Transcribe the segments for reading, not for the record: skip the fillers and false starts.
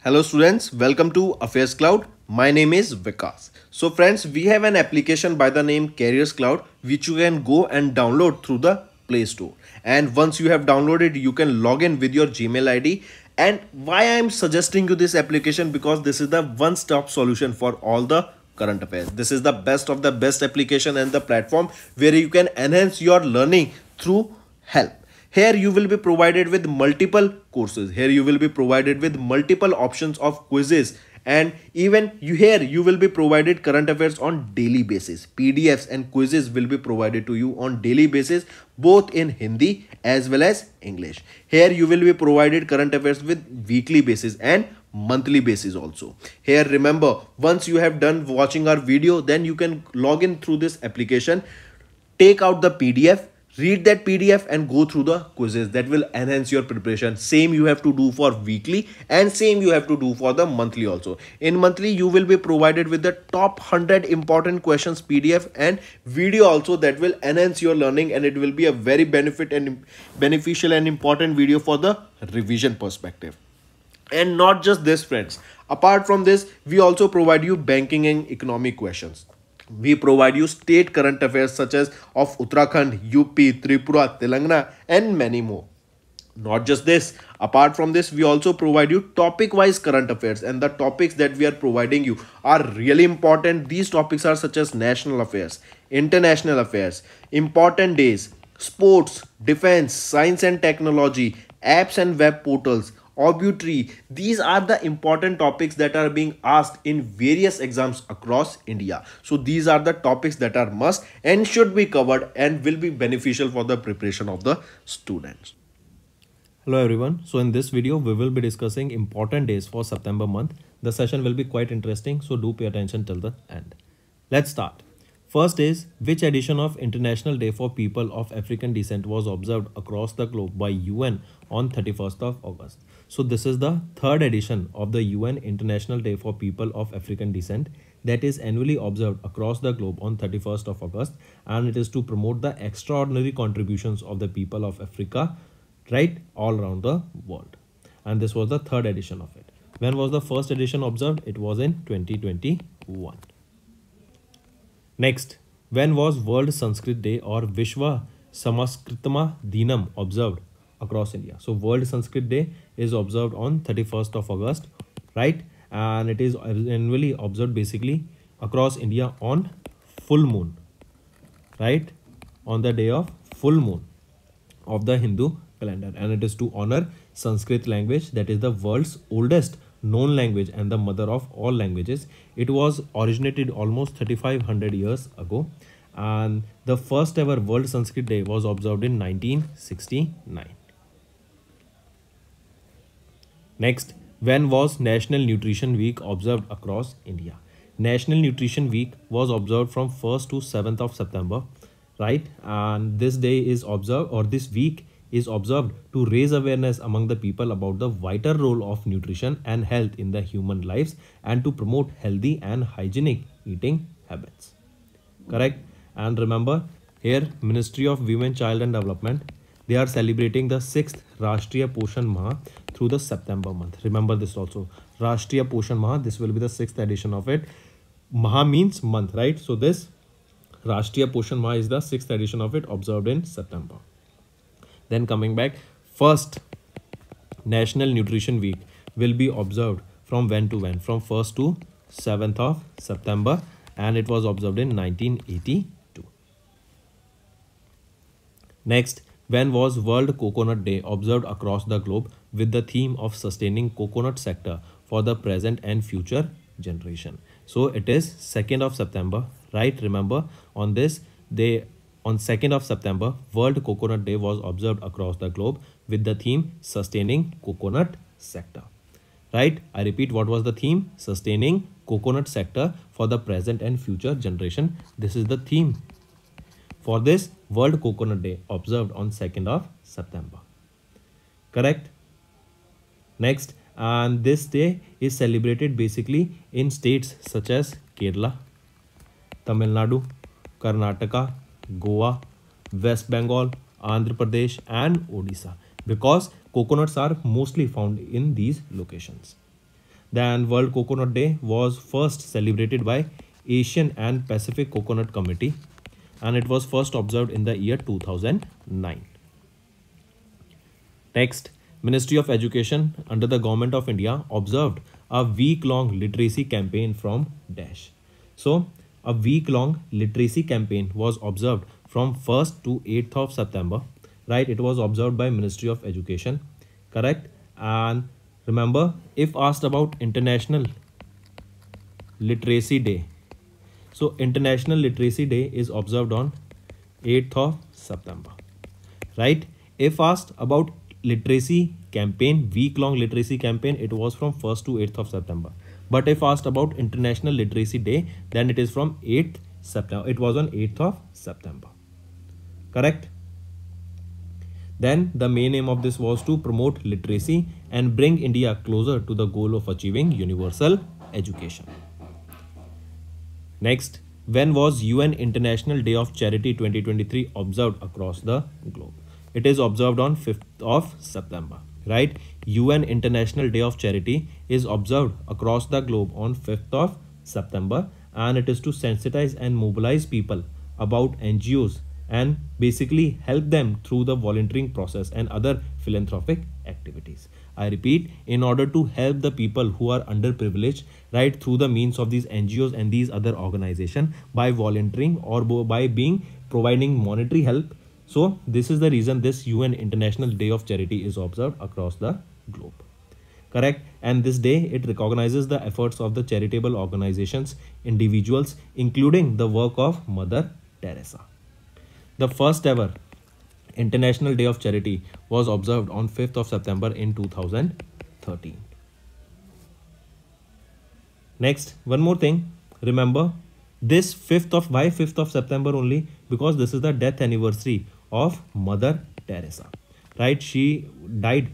Hello students, welcome to AffairsCloud. My name is Vikas. So friends, we have an application by the name CareersCloud which you can go and download through the Play Store. And once you have downloaded, you can log in with your Gmail ID. And why I am suggesting you this application, because this is the one-stop solution for all the current affairs. This is the best of the best application and the platform where you can enhance your learning through help. Here you will be provided with multiple courses. Here you will be provided with multiple options of quizzes, and even you will be provided current affairs on daily basis. PDFs and quizzes will be provided to you on daily basis, both in Hindi as well as English. Here you will be provided current affairs with weekly basis and monthly basis also. Here remember, once you have done watching our video, then you can log in through this application, take out the PDF, read that PDF and go through the quizzes. That will enhance your preparation. Same you have to do for weekly and same you have to do for the monthly also. In monthly you will be provided with the top 100 important questions PDF and video also, that will enhance your learning, and it will be a very beneficial and important video for the revision perspective. And not just this friends, apart from this we also provide you banking and economic questions. We provide you state current affairs such as of Uttarakhand, UP, Tripura, Telangana and many more. Not just this, apart from this we also provide you topic wise current affairs, and the topics that we are providing you are really important. These topics are such as national affairs, international affairs, important days, sports, defense, science and technology, apps and web portals, obituary. These are the important topics that are being asked in various exams across India. So these are the topics that are must and should be covered and will be beneficial for the preparation of the students. Hello everyone. So in this video, we will be discussing important days for September month. The session will be quite interesting, so do pay attention till the end. Let's start. First is, which edition of International Day for People of African Descent was observed across the globe by UN on 31st of August? So this is the third edition of the UN International Day for People of African Descent that is annually observed across the globe on 31st of August, and it is to promote the extraordinary contributions of the people of Africa right all around the world. And this was the third edition of it. When was the first edition observed? It was in 2021. Next, when was World Sanskrit Day or Vishwa Samaskritama Dinam observed across India? So World Sanskrit Day is observed on 31st of August, right? And it is annually observed basically across India on full moon, right? On the day of full moon of the Hindu calendar, and it is to honor Sanskrit language, that is the world's oldest known language and the mother of all languages. It was originated almost 3500 years ago, and the first ever World Sanskrit Day was observed in 1969. Next, when was National Nutrition Week observed across India? National Nutrition Week was observed from 1st to 7th of September, right? And this day is observed, or this week is observed to raise awareness among the people about the vital role of nutrition and health in the human lives, and to promote healthy and hygienic eating habits. Correct? And remember, here Ministry of Women, Child and Development, they are celebrating the 6th Rashtriya Poshan Maha through the September month. Remember this also. Rashtriya Poshan Maha, this will be the 6th edition of it. Maha means month, right? So this Rashtriya Poshan Maha is the 6th edition of it, observed in September. Then coming back, first National Nutrition Week will be observed from when to when? From 1st to 7th of September, and it was observed in 1982. Next, when was World Coconut Day observed across the globe with the theme of sustaining coconut sector for the present and future generation? So it is 2nd of September, right? Remember, on this day, on 2nd of September, World Coconut Day was observed across the globe with the theme sustaining coconut sector. Right? I repeat, what was the theme? Sustaining coconut sector for the present and future generation. This is the theme for this World Coconut Day observed on 2nd of September. Correct? Next, and this day is celebrated basically in states such as Kerala, Tamil Nadu, Karnataka, Goa, West Bengal, Andhra Pradesh and Odisha, because coconuts are mostly found in these locations. Then World Coconut Day was first celebrated by Asian and Pacific Coconut Committee, and it was first observed in the year 2009. Next, Ministry of Education under the Government of India observed a week-long literacy campaign from Dash. So, a week-long literacy campaign was observed from 1st to 8th of September, right? It was observed by Ministry of Education, correct? And remember, if asked about International Literacy Day, so International Literacy Day is observed on 8th of September, right? If asked about literacy campaign, week-long literacy campaign, it was from 1st to 8th of September. But if asked about International Literacy Day, then it is from 8th September. It was on 8th of September. Correct? Then the main aim of this was to promote literacy and bring India closer to the goal of achieving universal education. Next, when was UN International Day of Charity 2023 observed across the globe? It is observed on 5th of September, right? UN International Day of Charity is observed across the globe on 5th of September, and it is to sensitize and mobilize people about NGOs and basically help them through the volunteering process and other philanthropic activities. I repeat, in order to help the people who are underprivileged, right, through the means of these NGOs and these other organizations by volunteering or by providing monetary help. So this is the reason this UN International Day of Charity is observed across the globe. Correct? And this day, it recognizes the efforts of the charitable organizations, individuals, including the work of Mother Teresa. The first ever International Day of Charity was observed on 5th of September in 2013. Next, one more thing. Remember, this 5th of September only? Because this is the death anniversary of Mother Teresa, right? She died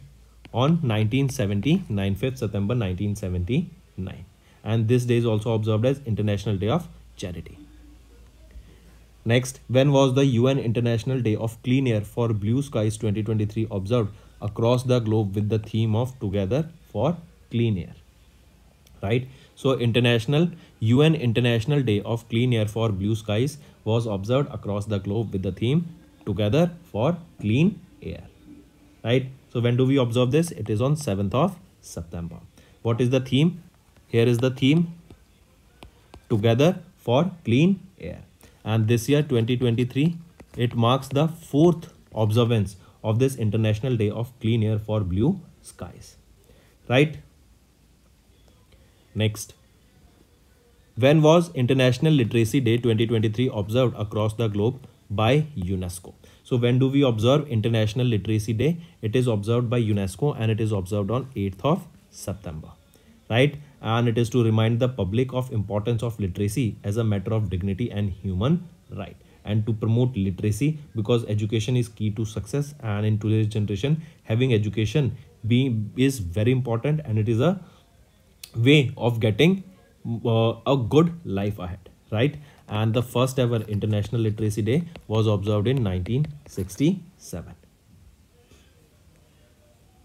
on 1979, 5th September 1979. And this day is also observed as International Day of Charity. Next, when was the UN International Day of Clean Air for Blue Skies 2023 observed across the globe with the theme of Together for Clean Air? Right? So UN International Day of Clean Air for Blue Skies was observed across the globe with the theme Together for Clean Air. Right? So when do we observe this? It is on 7th of September. What is the theme? Here is the theme, Together for Clean Air. And this year 2023, it marks the 4th observance of this International Day of Clean Air for Blue Skies. Right? Next, when was International Literacy Day 2023 observed across the globe by UNESCO? So when do we observe International Literacy Day? It is observed by UNESCO and it is observed on 8th of September. Right? And it is to remind the public of importance of literacy as a matter of dignity and human right, and to promote literacy because education is key to success, and in today's generation having education is very important, and it is a way of getting a good life ahead, right? And the first ever International Literacy Day was observed in 1967.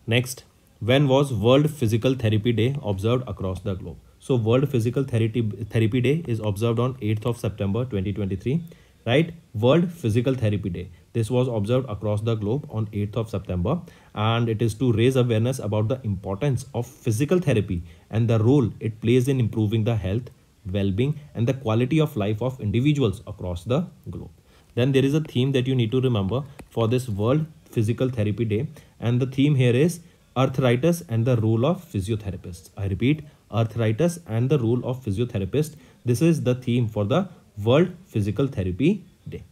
Next, when was World Physical Therapy Day observed across the globe? So World Physical Therapy Day is observed on 8th of September 2023, right? World Physical Therapy Day. This was observed across the globe on 8th of September, and it is to raise awareness about the importance of physical therapy and the role it plays in improving the health, well-being and the quality of life of individuals across the globe. Then there is a theme that you need to remember for this World Physical Therapy Day, and the theme here is arthritis and the role of physiotherapists. I repeat, arthritis and the role of physiotherapist. This is the theme for the World Physical Therapy Day.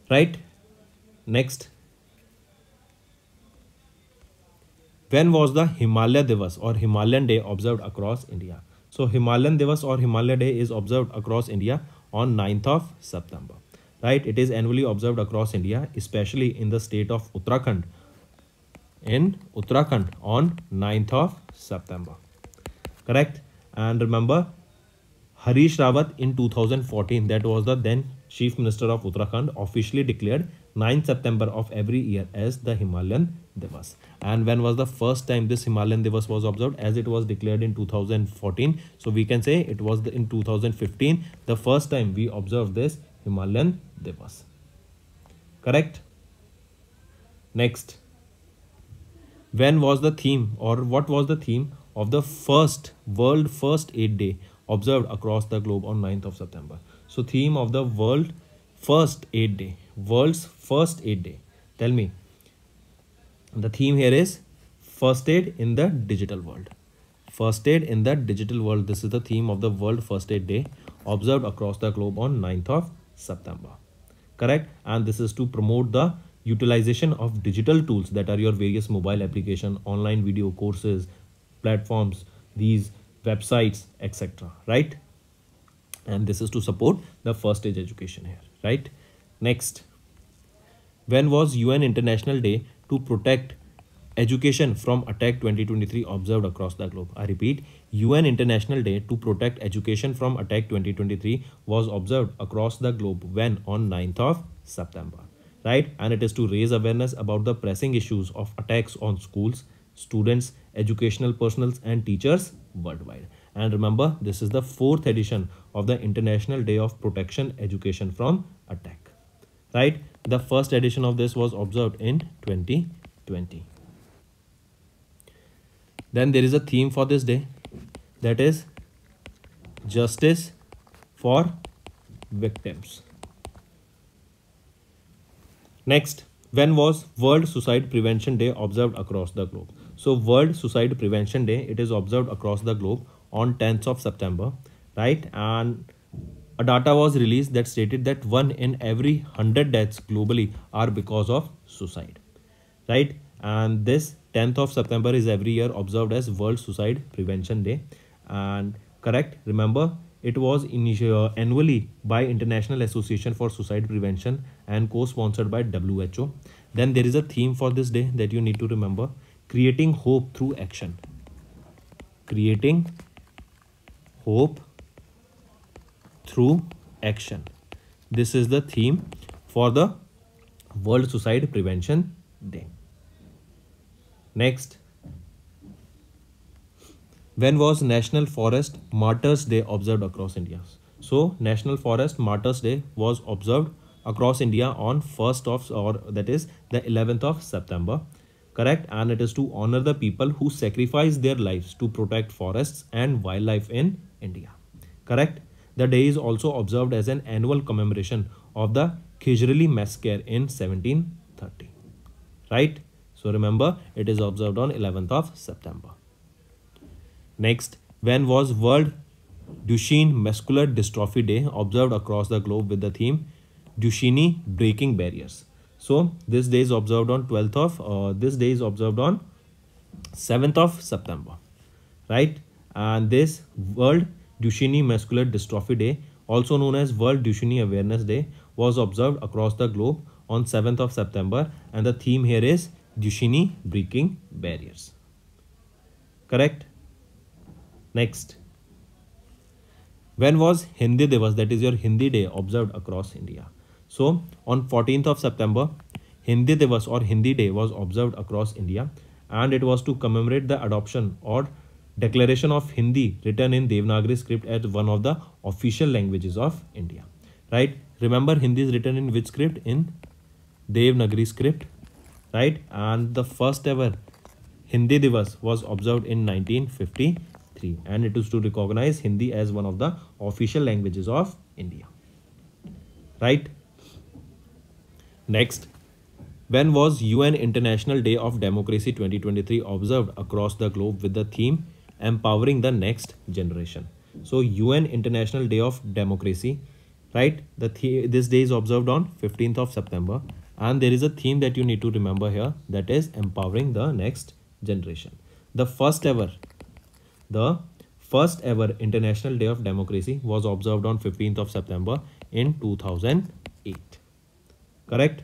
Right? Next, when was the Himalaya Divas or Himalayan Day observed across India? So Himalayan Divas or Himalaya Day is observed across India on 9th of September. Right? It is annually observed across India, especially in the state of Uttarakhand. In Uttarakhand on 9th of September. Correct? And remember, Harish Rawat in 2014, that was the then Chief Minister of Uttarakhand, officially declared 9th September of every year as the Himalayan Divas. And when was the first time this Himalayan Divas was observed? As it was declared in 2014, so we can say it was in 2015 the first time we observed this Himalayan Divas. Correct? Next, when was the theme, or what was the theme of the first World First Aid Day observed across the globe on 9th of September? So theme of the World First Aid Day, World's First Aid Day. Tell me. The theme here is First Aid in the Digital World. First Aid in the Digital World. This is the theme of the World First Aid Day observed across the globe on 9th of September. Correct? And this is to promote the utilization of digital tools, that are your various mobile application, online video courses, platforms, these websites, etc. Right? And this is to support the first stage education here. Right? Next, when was UN International Day to protect education from attack 2023 observed across the globe? I repeat, UN International Day to protect education from attack 2023 was observed across the globe when? On 9th of September. Right? And it is to raise awareness about the pressing issues of attacks on schools, students, educational personnel and teachers worldwide. And remember, this is the 4th edition of the International Day of Protection Education from Attack. Right? The first edition of this was observed in 2020. Then there is a theme for this day, that is justice for victims. Next, when was World Suicide Prevention Day observed across the globe? So World Suicide Prevention Day, it is observed across the globe on 10th of September, right? And a data was released that stated that 1 in every 100 deaths globally are because of suicide, right? And this 10th of September is every year observed as World Suicide Prevention Day. And correct, remember, it was annually by International Association for Suicide Prevention and co-sponsored by WHO. Then there is a theme for this day that you need to remember: creating hope through action. Creating hope through action. This is the theme for the World Suicide Prevention Day. Next, when was National Forest Martyrs Day observed across India? So National Forest Martyrs Day was observed across India on 1st of, or that is the 11th of September. Correct? And it is to honor the people who sacrifice their lives to protect forests and wildlife in India. Correct? The day is also observed as an annual commemoration of the Khejreli massacre in 1730. Right? So remember, it is observed on 11th of September. Next, when was World Duchenne Muscular Dystrophy Day observed across the globe with the theme Duchenne Breaking Barriers? So this day is observed on 7th of September, right? And this World Duchenne Muscular Dystrophy Day, also known as World Duchenne Awareness Day, was observed across the globe on 7th of September, and the theme here is Duchenne Breaking Barriers. Correct? Next, when was Hindi Divas, that is your Hindi Day, observed across India? So on 14th of September, Hindi Divas or Hindi Day was observed across India, and it was to commemorate the adoption or declaration of Hindi written in Devanagari script as one of the official languages of India. Right? Remember, Hindi is written in which script? In Devanagari script. Right? And the first ever Hindi Divas was observed in 1953, and it is to recognize Hindi as one of the official languages of India. Right? Next, when was UN International Day of Democracy 2023 observed across the globe with the theme Empowering the Next Generation? So UN International Day of Democracy, right? This day is observed on 15th of September, and there is a theme that you need to remember here, that is Empowering the Next Generation. The first ever International Day of Democracy was observed on 15th of September in 2008. Correct?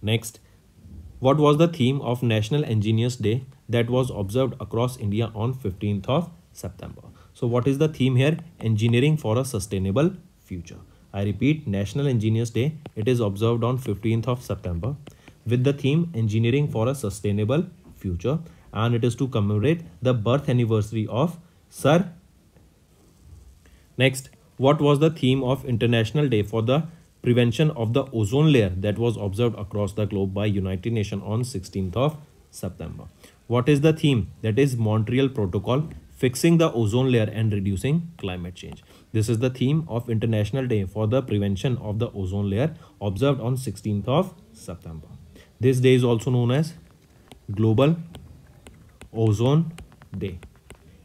Next, what was the theme of National Engineers Day that was observed across India on 15th of September? So what is the theme here? Engineering for a Sustainable Future. I repeat, National Engineers Day, it is observed on 15th of September with the theme Engineering for a Sustainable Future, and it is to commemorate the birth anniversary of Sir. Next, what was the theme of International Day for the Prevention of the Ozone Layer that was observed across the globe by United Nations on 16th of September? What is the theme? That is Montreal Protocol, fixing the ozone layer and reducing climate change. This is the theme of International Day for the Prevention of the Ozone Layer observed on 16th of September. This day is also known as Global Ozone Day,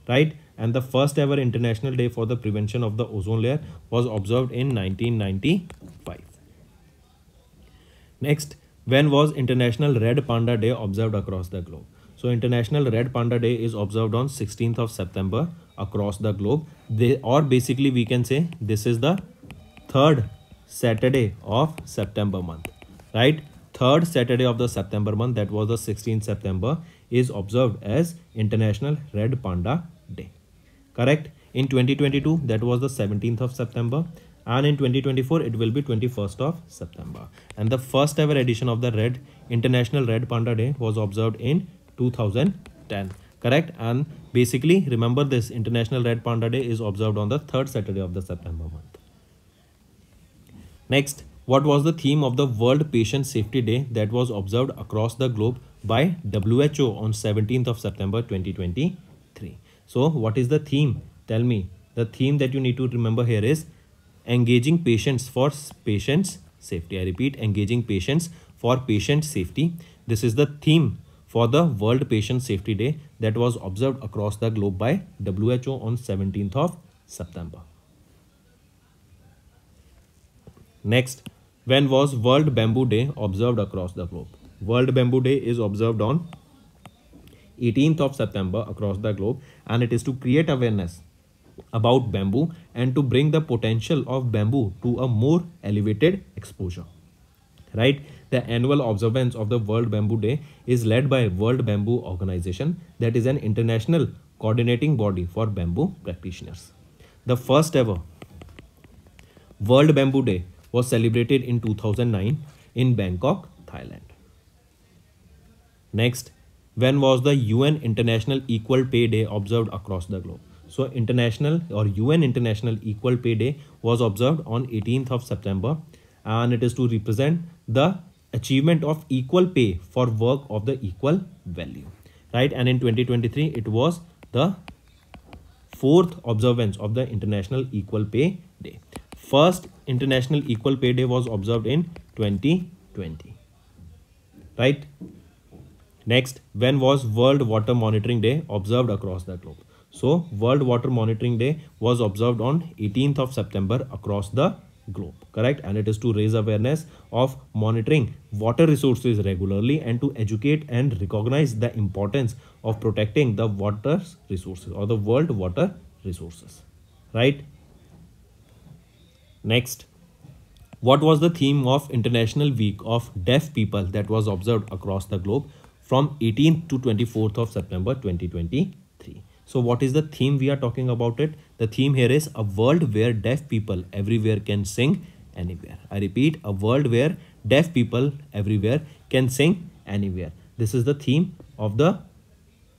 right? And the first ever International Day for the Prevention of the Ozone Layer was observed in 1995. Next, when was International Red Panda Day observed across the globe? So International Red Panda Day is observed on 16th of September across the globe. Basically we can say this is the third Saturday of September month, right? Third Saturday of the September month, that was the 16th September, is observed as International Red Panda Day. Correct? In 2022, that was the 17th of September, and in 2024 it will be 21st of September. And the first ever edition of the International Red Panda Day was observed in 2010. Correct? And basically remember, this International Red Panda Day is observed on the third Saturday of the September month. Next, what was the theme of the World Patient Safety Day that was observed across the globe by WHO on 17th of September 2023? So what is the theme? Tell me. The theme that you need to remember here is engaging patients for patients safety. I repeat, engaging patients for patient safety. This is the theme for the World Patient Safety Day that was observed across the globe by WHO on 17th of September. Next, when was World Bamboo Day observed across the globe? World Bamboo Day is observed on 18th of September across the globe, and it is to create awareness about bamboo and to bring the potential of bamboo to a more elevated exposure. Right? The annual observance of the World Bamboo Day is led by World Bamboo Organization, that is an international coordinating body for bamboo practitioners. The first ever World Bamboo Day was celebrated in 2009 in Bangkok, Thailand. Next, when was the UN International Equal Pay Day observed across the globe? So International or UN International Equal Pay Day was observed on 18th of September, and it is to represent the achievement of equal pay for work of the equal value, right? And in 2023 it was the fourth observance of the International Equal Pay Day. First International Equal Pay Day was observed in 2020, right? Next, when was World Water Monitoring Day observed across the globe? So World Water Monitoring Day was observed on 18th of September across the globe, correct? And it is to raise awareness of monitoring water resources regularly and to educate and recognize the importance of protecting the water resources or the world water resources, right? Next, what was the theme of International Week of Deaf People that was observed across the globe from 18th to 24th of September 2023? So what is the theme we are talking about it? The theme here is a world where deaf people everywhere can sing anywhere. I repeat, a world where deaf people everywhere can sing anywhere. This is the theme of the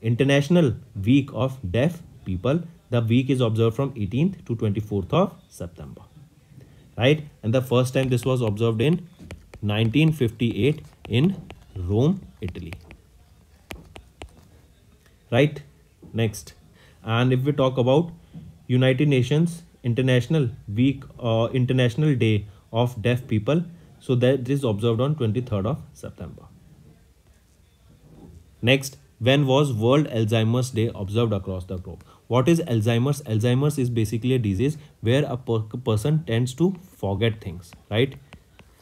International Week of Deaf People. The week is observed from 18th to 24th of September. Right? And the first time this was observed in 1958 in Rome, Italy. Right? Next, and if we talk about United Nations International Week or International Day of Deaf People, so that is observed on 23rd of September. Next, when was World Alzheimer's Day observed across the globe? What is Alzheimer's? Alzheimer's is basically a disease where a person tends to forget things, right?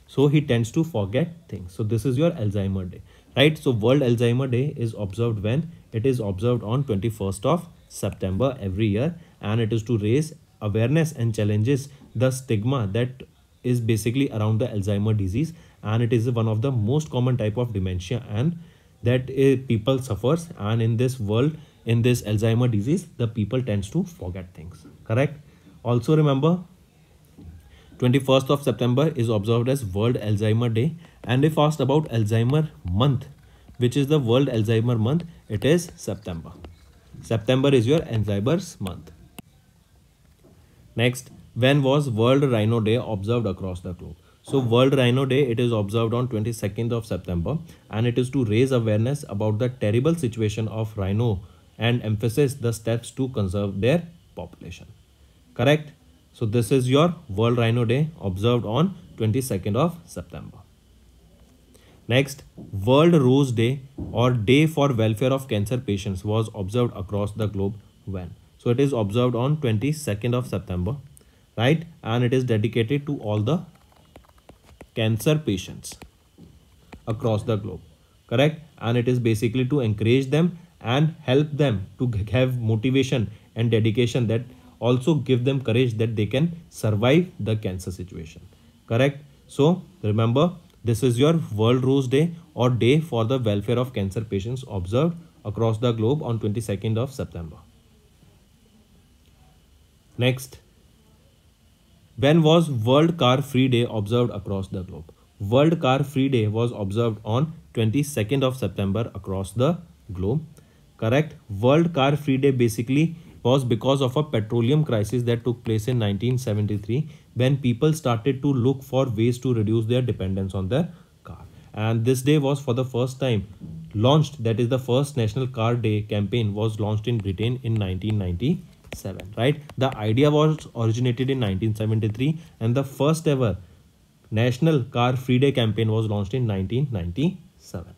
So he tends to forget things. So this is your Alzheimer Day, right? So World Alzheimer Day is observed when? It is observed on 21st of September every year, and it is to raise awareness and challenges the stigma that is basically around the Alzheimer disease, and it is one of the most common type of dementia and that people suffers, and in this world, in this Alzheimer disease, the people tends to forget things, correct? Also remember 21st of September is observed as World Alzheimer Day. And if asked about Alzheimer month, which is the World Alzheimer month, it is September. September is your Alzheimer's month. Next, when was World Rhino Day observed across the globe? So World Rhino Day, it is observed on 22nd of September, and it is to raise awareness about the terrible situation of rhino and emphasize the steps to conserve their population. Correct? So this is your World Rhino Day observed on 22nd of September. Next, World Rose Day or Day for Welfare of Cancer Patients was observed across the globe when? So it is observed on 22nd of September, right? And it is dedicated to all the cancer patients across the globe, correct? And it is basically to encourage them and help them to have motivation and dedication, that also give them courage that they can survive the cancer situation, correct? So remember, this is your World Rose Day or Day for the Welfare of Cancer Patients observed across the globe on 22nd of September. Next, when was World Car Free Day observed across the globe? World Car Free Day was observed on 22nd of September across the globe, correct? World Car Free Day basically was because of a petroleum crisis that took place in 1973, when people started to look for ways to reduce their dependence on their car. And this day was for the first time launched, that is the first National Car Day campaign was launched in Britain in 1997, right? The idea was originated in 1973, and the first ever National Car Free Day campaign was launched in 1997.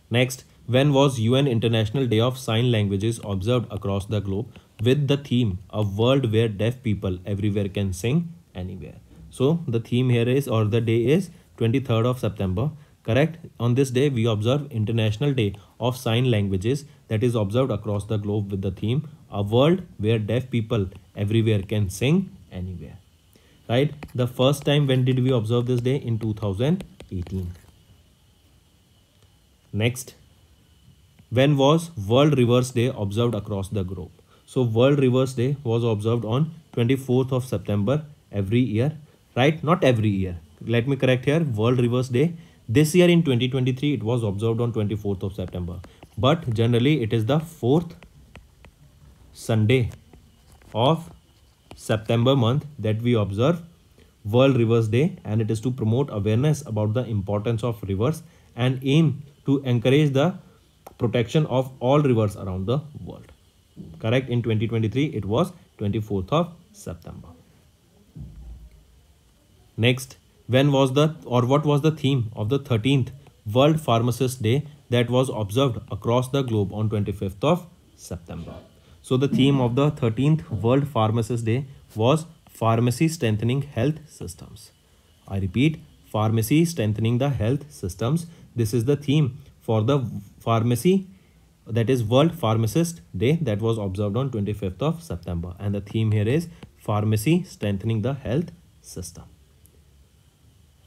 Next, when was UN International Day of Sign Languages observed across the globe with the theme A World Where Deaf People Everywhere Can Sing Anywhere? So the theme here is, or the day is 23rd of September, correct? On this day we observe International Day of Sign Languages, that is observed across the globe with the theme A World Where Deaf People Everywhere Can Sing Anywhere, right? The first time when did we observe this day? In 2018. Next, when was World Rivers Day observed across the globe? So World Rivers Day was observed on 24th of September every year, right? Not every year. Let me correct here. World Rivers Day this year in 2023, it was observed on 24th of September. But generally it is the 4th Sunday of September month that we observe World Rivers Day, and it is to promote awareness about the importance of rivers and aim to encourage the protection of all rivers around the world, correct? In 2023 it was 24th of September. Next, when was the, or what was the theme of the 13th World Pharmacist Day that was observed across the globe on 25th of September? So the theme of the 13th World Pharmacist Day was Pharmacy Strengthening Health Systems. I repeat, Pharmacy Strengthening the Health Systems. This is the theme for the pharmacy, that is World Pharmacist Day, that was observed on 25th of September, and the theme here is Pharmacy Strengthening the Health System,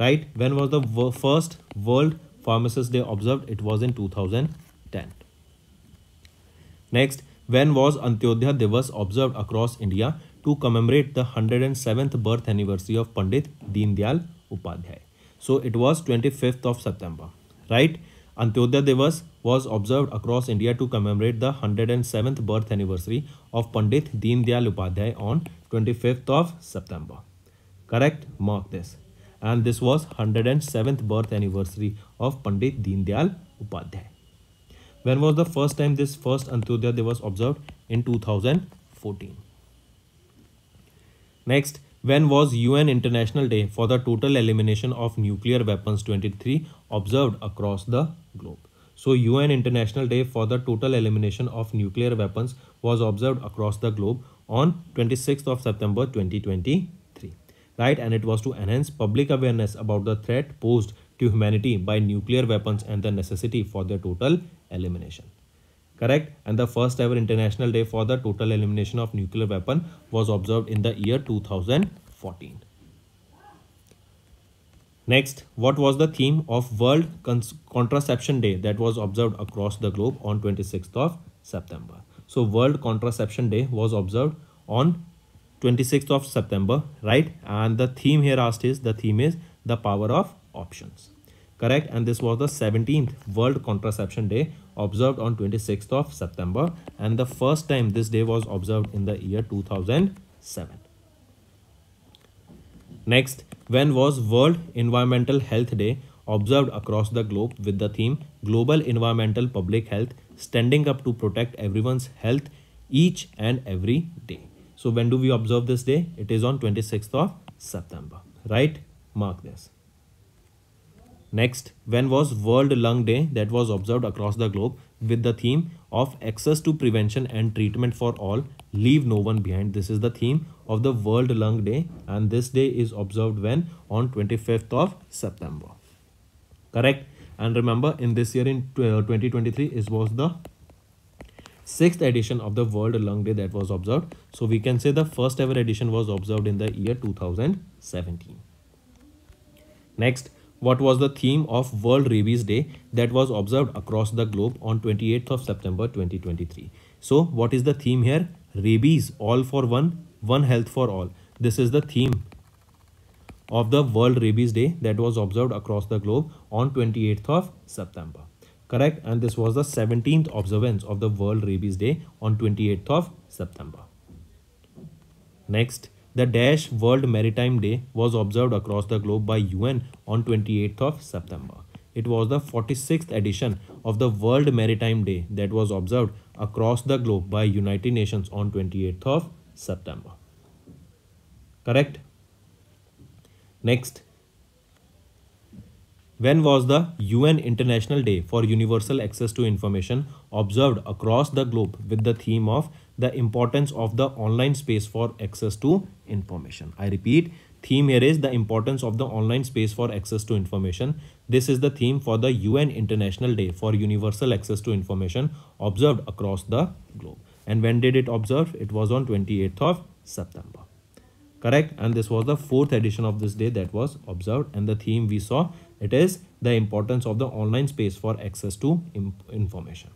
right? When was the first World Pharmacist Day observed? It was in 2010. Next, when was Antyodaya Divas observed across India to commemorate the 107th birth anniversary of Pandit Deen Dayal Upadhyay? So it was 25th of September, right? Antyodaya Divas was observed across India to commemorate the 107th birth anniversary of Pandit Deen Dayal Upadhyay on 25th of September. Correct? Mark this. And this was 107th birth anniversary of Pandit Deen Dayal Upadhyay. When was the first time this first Antyodaya Divas observed? In 2014. Next, when was UN International Day for the Total Elimination of Nuclear Weapons 23 observed across the globe? So UN International Day for the Total Elimination of Nuclear Weapons was observed across the globe on 26th of September 2023, right? And it was to enhance public awareness about the threat posed to humanity by nuclear weapons and the necessity for their total elimination. Correct? And the first ever International Day for the Total Elimination of Nuclear Weapon was observed in the year 2014. Next, what was the theme of World Contraception Day that was observed across the globe on 26th of September? So World Contraception Day was observed on 26th of September, right? And the theme here asked is, the theme is the power of options. Correct? And this was the 17th World Contraception Day, observed on 26th of September. And the first time this day was observed in the year 2007. Next, when was World Environmental Health Day, observed across the globe with the theme Global Environmental Public Health, standing up to protect everyone's health each and every day. So when do we observe this day? It is on 26th of September, right? Mark this. Next, when was World Lung Day, that was observed across the globe with the theme of access to prevention and treatment for all, leave no one behind. This is the theme of the World Lung Day, and this day is observed when? On 25th of September. Correct? And remember, in this year, in 2023, it was the 6th edition of the World Lung Day that was observed. So we can say the first ever edition was observed in the year 2017. Next, what was the theme of World Rabies Day that was observed across the globe on 28th of September 2023? So what is the theme here? Rabies, all for one, one health for all. This is the theme of the World Rabies Day that was observed across the globe on 28th of September. Correct? And this was the 17th observance of the World Rabies Day on 28th of September. Next, the Dash World Maritime Day was observed across the globe by UN on 28th of September. It was the 46th edition of the World Maritime Day that was observed across the globe by United Nations on 28th of September. Correct? Next, when was the UN International Day for Universal Access to Information observed across the globe with the theme of the importance of the online space for access to information? I repeat, theme here is the importance of the online space for access to information. This is the theme for the UN International Day for Universal Access to Information observed across the globe. And when did it observe? It was on 28th of September. Correct? And this was the 4th edition of this day that was observed, and the theme we saw, it is the importance of the online space for access to information.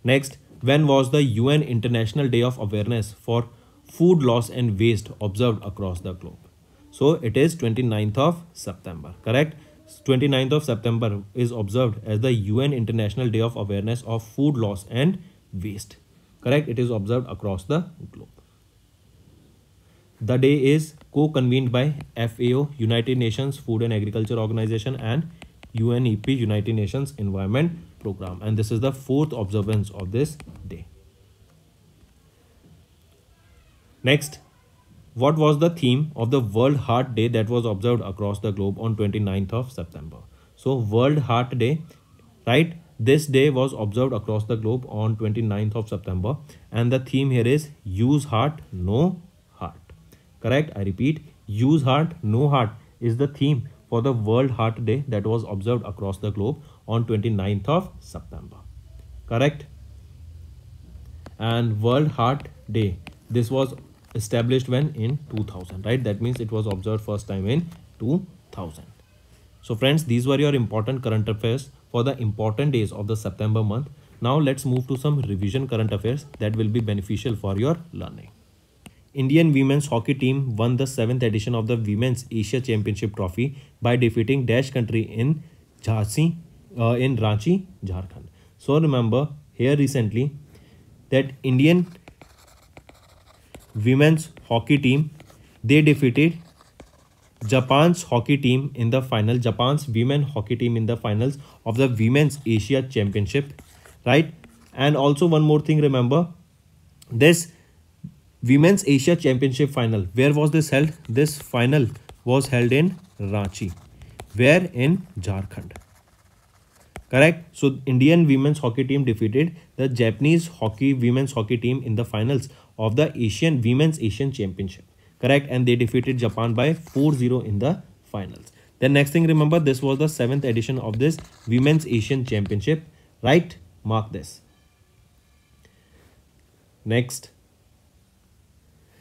Next, when was the UN International Day of Awareness for Food Loss and Waste observed across the globe? So it is 29th of September. Correct? 29th of September is observed as the UN International Day of Awareness of Food Loss and Waste. Correct? It is observed across the globe. The day is co-convened by FAO, United Nations Food and Agriculture Organization, and UNEP, United Nations Environment Program. And this is the 4th observance of this day. Next, what was the theme of the World Heart Day that was observed across the globe on 29th of September? So World Heart Day, right? This day was observed across the globe on 29th of September. And the theme here is use heart, no heart. Correct? I repeat, use heart, no heart is the theme for the World Heart Day that was observed across the globe on 29th of September. Correct? And World Heart Day, this was established when? In 2000, right? That means it was observed first time in 2000. So friends, these were your important current affairs for the important days of the September month. Now let's move to some revision current affairs that will be beneficial for your learning. Indian women's hockey team won the 7th edition of the Women's Asia Championship Trophy by defeating Dash country in Ranchi, Jharkhand. So remember here recently that Indian women's hockey team, they defeated Japan's hockey team in the final, Japan's women hockey team in the finals of the Women's Asia Championship, right? And also one more thing, remember this Women's Asia Championship final, where was this held? This final was held in Ranchi, where? In Jharkhand. Correct? So Indian women's hockey team defeated the Japanese women's hockey team in the finals of the Women's Asian Championship. Correct? And they defeated Japan by 4-0 in the finals. Then next thing, remember, this was the 7th edition of this Women's Asian Championship. Right? Mark this. Next.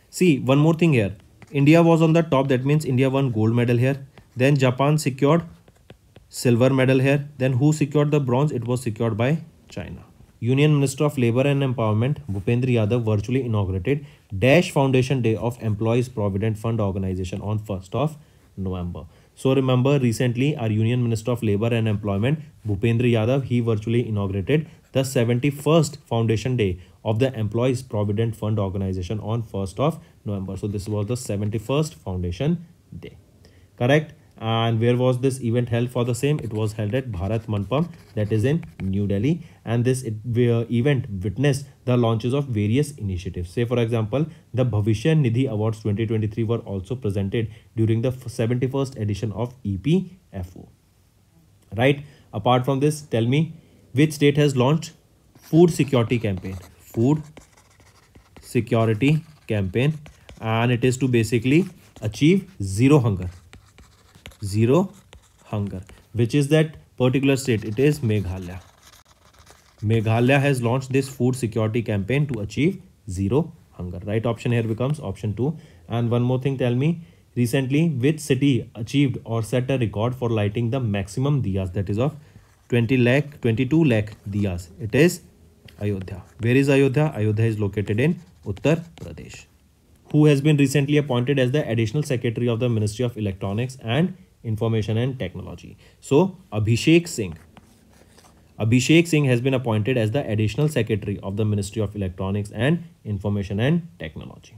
See, one more thing here. India was on the top. That means India won gold medal here. Then Japan secured silver medal here. Then who secured the bronze? It was secured by China. Union Minister of Labour and Empowerment Bhupendra Yadav virtually inaugurated Dash Foundation Day of Employees Provident Fund Organization on 1st of November. So remember, recently our Union Minister of Labour and Employment Bhupendra Yadav, he virtually inaugurated the 71st Foundation Day of the Employees Provident Fund Organization on 1st of November. So this was the 71st Foundation Day. Correct? And where was this event held for the same? It was held at Bharat Mandap, that is in New Delhi. And this event witnessed the launches of various initiatives. Say for example, the Bhavishya Nidhi Awards 2023 were also presented during the 71st edition of EPFO. Right? Apart from this, tell me, which state has launched food security campaign? Food security campaign, and it is to basically achieve zero hunger. Zero hunger. Which is that particular state? It is Meghalaya. Meghalaya has launched this food security campaign to achieve zero hunger. Right option here becomes option 2. And one more thing, tell me, recently which city achieved or set a record for lighting the maximum diyas, that is of 22 lakh diyas? It is Ayodhya. Where is Ayodhya? Ayodhya is located in Uttar Pradesh. Who has been recently appointed as the Additional Secretary of the Ministry of Electronics and Information and Technology? So Abhishek Singh has been appointed as the Additional Secretary of the Ministry of Electronics and Information and Technology.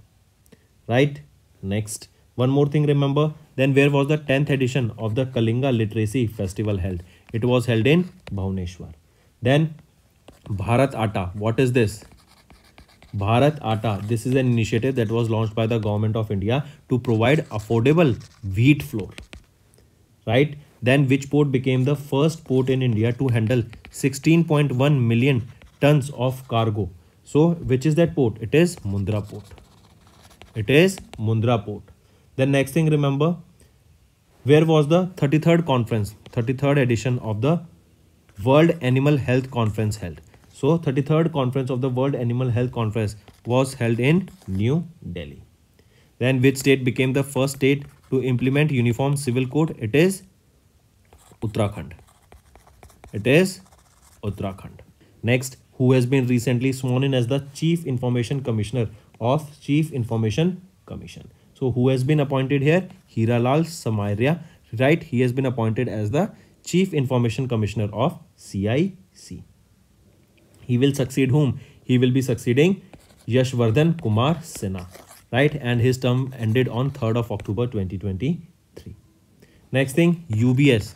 Right? Next, one more thing, remember, then where was the 10th edition of the Kalinga Literacy Festival held? It was held in Bhubaneswar. Then Bharat Atta, what is this? Bharat Atta, this is an initiative that was launched by the government of India to provide affordable wheat flour. Right? Then which port became the first port in India to handle 16.1 million tons of cargo? So which is that port? It is Mundra port. It is Mundra port. The next thing, remember, where was the 33rd edition of the World Animal Health Conference held? So 33rd conference of the World Animal Health Conference was held in New Delhi. Then which state became the first state to implement Uniform Civil Code? It is Uttarakhand. It is Uttarakhand. Next, who has been recently sworn in as the Chief Information Commissioner of Chief Information Commission? So who has been appointed here? Hiralal Samaria. Right? He has been appointed as the Chief Information Commissioner of CIC. He will succeed whom? He will be succeeding Yashvardhan Kumar Sinha. Right? And his term ended on 3rd of October 2023. Next thing, UBS.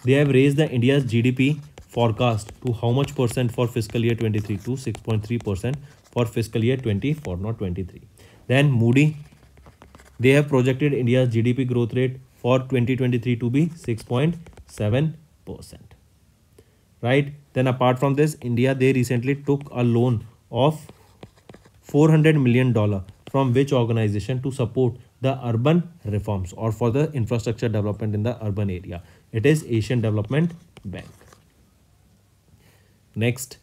They have raised the India's GDP forecast to how much percent for fiscal year 23? To 6.3% for fiscal year 24, not 23. Then Moody, they have projected India's GDP growth rate for 2023 to be 6.7%. Right? Then apart from this, India, they recently took a loan of $400 million from which organization to support the urban reforms or for the infrastructure development in the urban area? It is Asian Development Bank. Next,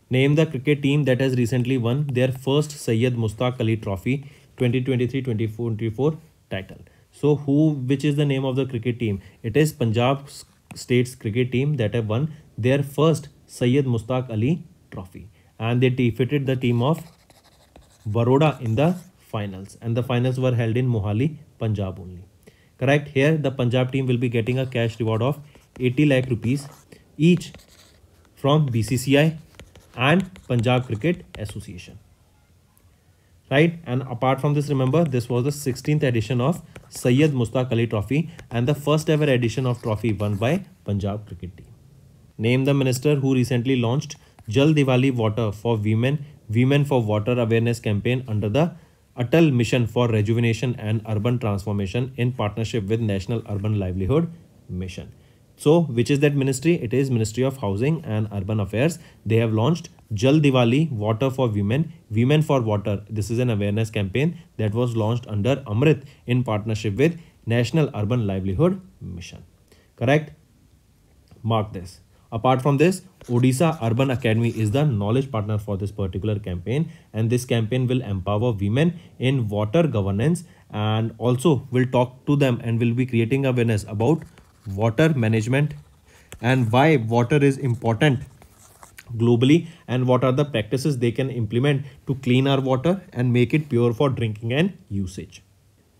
name the cricket team that has recently won their first Syed Mushtaq Ali Trophy 2023-2024 title. So which is the name of the cricket team? It is Punjab State's cricket team that have won their first Syed Mushtaq Ali Trophy, and they defeated the team of Baroda in the finals, and the finals were held in Mohali, Punjab only. Correct? Here the Punjab team will be getting a cash reward of 80 lakh rupees each from BCCI and Punjab Cricket Association. Right? And apart from this, remember, this was the 16th edition of Syed Mushtaq Ali Trophy and the first ever edition of trophy won by Punjab cricket team. Name the minister who recently launched Jal Diwali Water for Women for Water Awareness campaign under the Atal Mission for Rejuvenation and Urban Transformation in partnership with National Urban Livelihood Mission. So, which is that ministry? It is Ministry of Housing and Urban Affairs. They have launched Jal Diwali Water for Women for Water. This is an awareness campaign that was launched under Amrit in partnership with National Urban Livelihood Mission. Correct? Mark this. Apart from this, Odisha Urban Academy is the knowledge partner for this particular campaign, and this campaign will empower women in water governance and also will talk to them and will be creating awareness about water management and why water is important globally, and what are the practices they can implement to clean our water and make it pure for drinking and usage.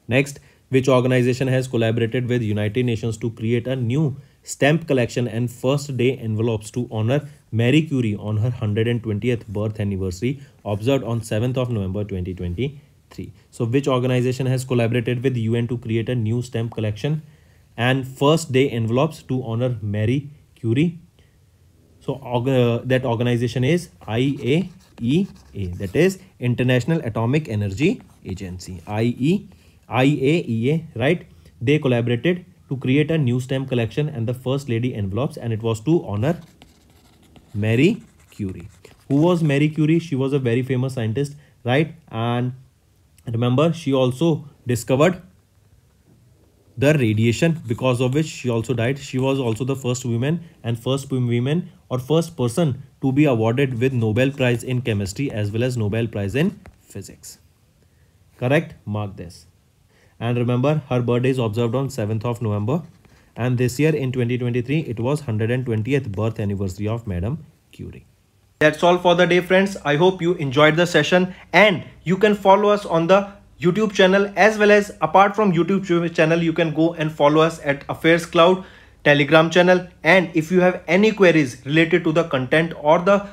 Next, which organization has collaborated with United Nations to create a new stamp collection and first day envelopes to honor Marie Curie on her 120th birth anniversary observed on 7th of November 2023. So which organization has collaborated with UN to create a new stamp collection and first day envelopes to honor Marie Curie? So that organization is IAEA, that is International Atomic Energy Agency. IAEA, right? They collaborated to create a new stamp collection and the first lady envelopes, and it was to honor Marie Curie. Who was Marie Curie? She was a very famous scientist, right? And remember, she also discovered the radiation, because of which she also died. She was also the first woman and first person to be awarded with Nobel Prize in Chemistry as well as Nobel Prize in Physics. Correct? Mark this. And remember, her birthday is observed on 7th of November. And this year in 2023, it was 120th birth anniversary of Madam Curie. That's all for the day, friends. I hope you enjoyed the session, and you can follow us on the YouTube channel, as well as apart from YouTube channel, you can go and follow us at AffairsCloud Telegram channel. And if you have any queries related to the content or the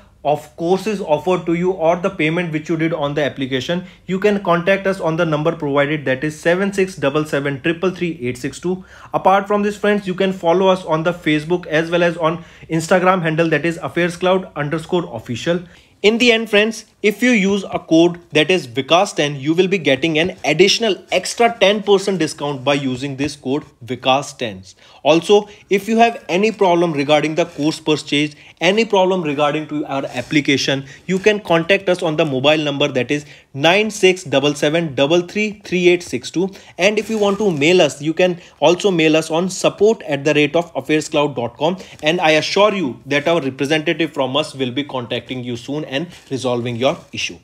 courses offered to you or the payment which you did on the application, you can contact us on the number provided, that is 7677333862. Apart from this, friends, you can follow us on the Facebook as well as on Instagram handle, that is AffairsCloud_official. In the end, friends, if you use a code that is VOCABS10, you will be getting an additional extra 10% discount by using this code VOCABS10. Also, if you have any problem regarding the course purchase, any problem regarding to our application, you can contact us on the mobile number, that is 9677333862. And if you want to mail us, you can also mail us on support@affairscloud.com, and I assure you that our representative from us will be contacting you soon and resolving your issue.